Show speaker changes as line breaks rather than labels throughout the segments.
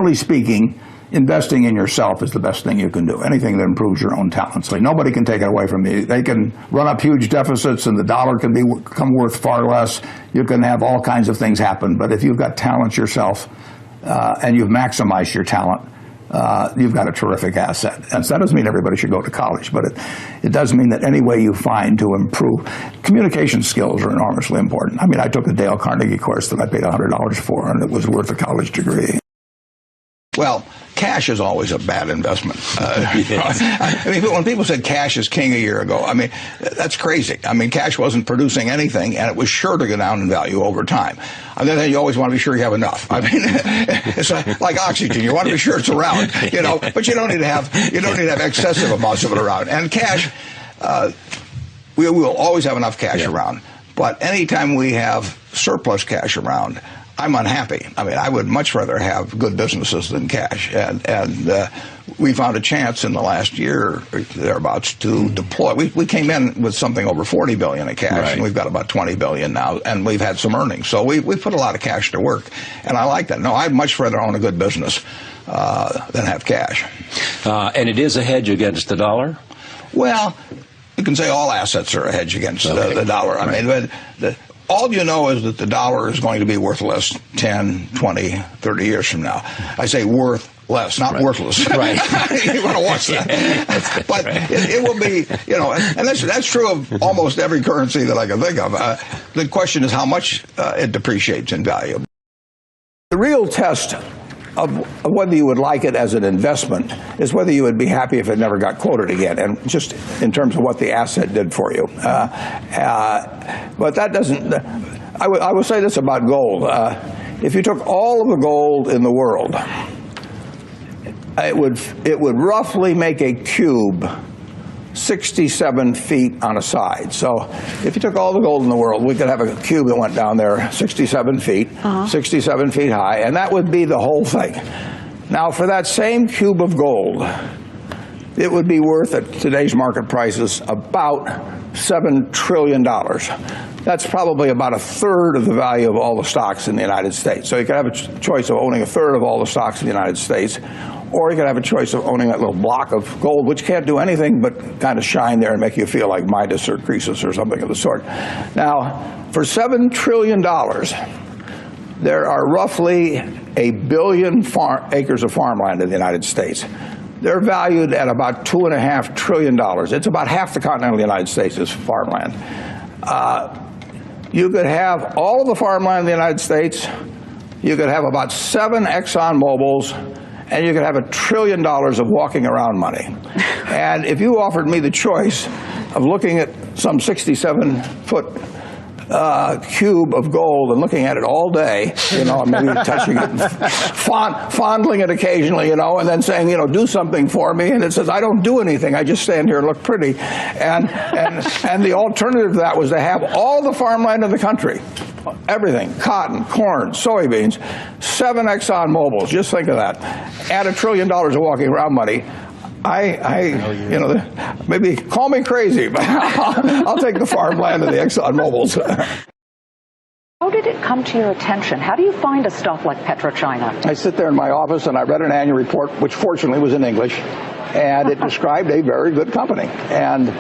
generally speaking, investing in yourself is the best thing you can do. Anything that improves your own talents. Like, nobody can take it away from you. They can run up huge deficits and the dollar can become worth far less. You can have all kinds of things happen. But if you've got talent yourself and you've maximized your talent, you've got a terrific asset. And so that doesn't mean everybody should go to college, but it does mean that any way you find to improve, communication skills are enormously important. I mean, I took a Dale Carnegie course that I paid $100 for, and it was worth a college degree.
Well, cash is always a bad investment. I mean, when people said cash is king a year ago, I mean, that's crazy. I mean, cash wasn't producing anything, and it was sure to go down in value over time. On the other hand, you always want to be sure you have enough. I mean, it's like oxygen. You want to be sure it's around, you know, but you don't need to have excessive amounts of it around. And cash, we will always have enough cash around. But anytime we have surplus cash around, I'm unhappy. I mean, I would much rather have good businesses than cash. And we found a chance in the last year or thereabouts to deploy. We came in with something over $40 billion in cash, and we've got about $20 billion now, and we've had some earnings. So we put a lot of cash to work, and I like that. No, I'd much rather own a good business than have cash.
And it is a hedge against the dollar?
Well, you can say all assets are a hedge against the dollar. I mean, all you know is that the dollar is going to be worth less 10, 20, 30 years from now. I say worth less, not worthless. Right. You want to watch that. But it will be, you know, and that's true of almost every currency that I can think of. The question is how much it depreciates in value. The real test of whether you would like it as an investment is whether you would be happy if it never got quoted again, and just in terms of what the asset did for you. But that doesn't, I will say this about gold. If you took all of the gold in the world, it would roughly make a cube 67 feet on a side. So if you took all the gold in the world, we could have a cube that went down there 67 feet, 67 feet high, and that would be the whole thing. Now, for that same cube of gold, it would be worth, at today's market prices, about $7 trillion. That's probably about a third of the value of all the stocks in the United States. So you could have a choice of owning a third of all the stocks in the United States, or you could have a choice of owning that little block of gold, which can't do anything but kind of shine there and make you feel like Midas or Croesus or something of the sort. Now, for $7 trillion, there are roughly 1 billion acres of farmland in the United States. They're valued at about $2.5 trillion. It's about half the continental United States is farmland. You could have all of the farmland in the United States. You could have about 7 Exxon Mobils, and you could have $1 trillion of walking around money. And if you offered me the choice of looking at some 67-foot cube of gold and looking at it all day, you know, maybe touching it, fondling it occasionally, you know, and then saying, you know, do something for me, and it says, I don't do anything, I just stand here and look pretty. And the alternative to that was to have all the farmland in the country, everything, cotton, corn, soybeans, 7 Exxon Mobils, just think of that, add $1 trillion of walking around money. You know, maybe call me crazy, but I'll take the farmland and the Exxon Mobils.
How did it come to your attention? How do you find a stock like PetroChina?
I sit there in my office and I read an annual report, which fortunately was in English, and it described a very good company, and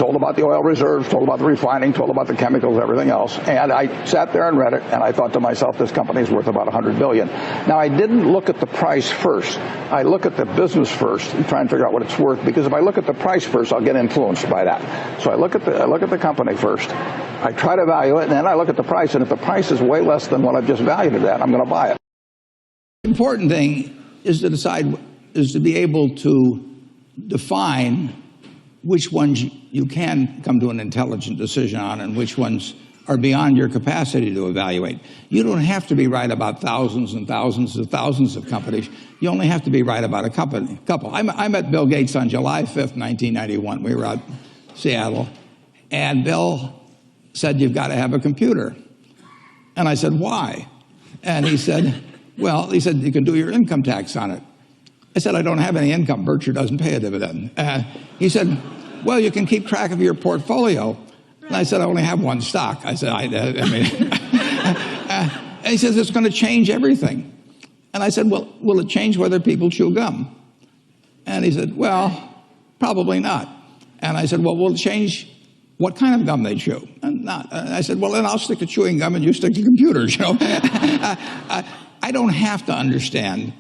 told about the oil reserves, told about the refining, told about the chemicals, everything else. And I sat there and read it, and I thought to myself, this company is worth about $100 billion. Now, I didn't look at the price first. I look at the business first and try and figure out what it's worth, because if I look at the price first, I'll get influenced by that. So I look at the company first. I try to value it, and then I look at the price, and if the price is way less than what I've just valued it at, I'm going to buy it. The important thing is to be able to define which ones you can come to an intelligent decision on and which ones are beyond your capacity to evaluate. You don't have to be right about thousands and thousands and thousands of companies. You only have to be right about a couple. I met Bill Gates on July 5th, 1991. We were out in Seattle, and Bill said, you've got to have a computer. And I said, why? And he said, well, he said, you can do your income tax on it. I said, I don't have any income. Berkshire doesn't pay a dividend. He said, well, you can keep track of your portfolio. And I said, I only have one stock. I said, and he says, it's going to change everything.
And I said, well, will it change whether people chew gum? And he said, well, probably not. And I said, well, will it change what kind of gum they chew? And not. And I said, well, then I'll stick to chewing gum and you stick to computers, you know. I don't have to understand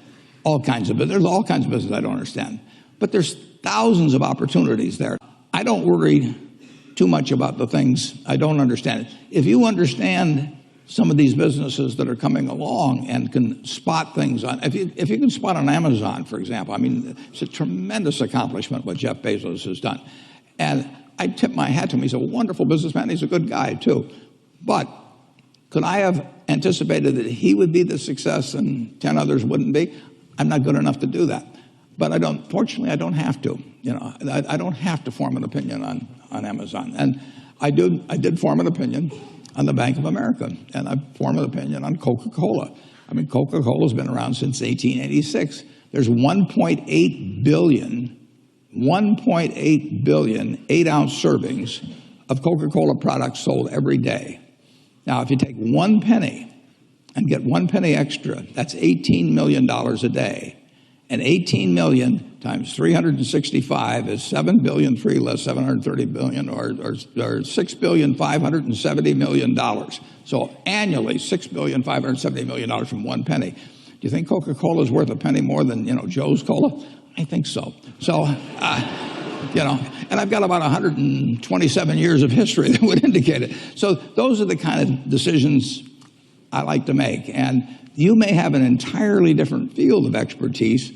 all kinds of business. There's all kinds of business I don't understand. But there's thousands of opportunities there. I don't worry too much about the things I don't understand. If you understand some of these businesses that are coming along and can spot things on, if you can spot on Amazon, for example, I mean, it's a tremendous accomplishment what Jeff Bezos has done. And I tip my hat to him. He's a wonderful businessman. He's a good guy, too. But could I have anticipated that he would be the success and 10 others wouldn't be? I'm not good enough to do that. But fortunately, I don't have to. You know, I don't have to form an opinion on Amazon. And I did form an opinion on the Bank of America, and I formed an opinion on Coca-Cola. I mean, Coca-Cola's been around since 1886. There's 1.8 billion 8-ounce servings of Coca-Cola products sold every day. Now, if you take 1 penny and get 1 penny extra, that's $18 million a day. And 18 million times 365 is 7 billion, 3 less 730 billion, or $6,570,000,000. So annually, $6,570,000,000 from 1 penny. Do you think Coca-Cola is worth a penny more than, you know, Joe's Cola? I think so. So, you know, and I've got about 127 years of history that would indicate it. So those are the kind of decisions I like to make. And you may have an entirely different field of expertise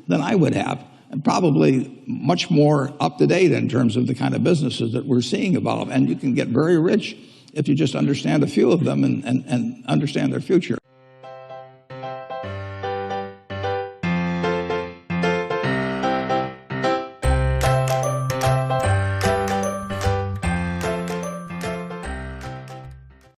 than I would have, and probably much more up to date in terms of the kind of businesses that we're seeing evolve. And you can get very rich if you just understand a few of them and understand their future.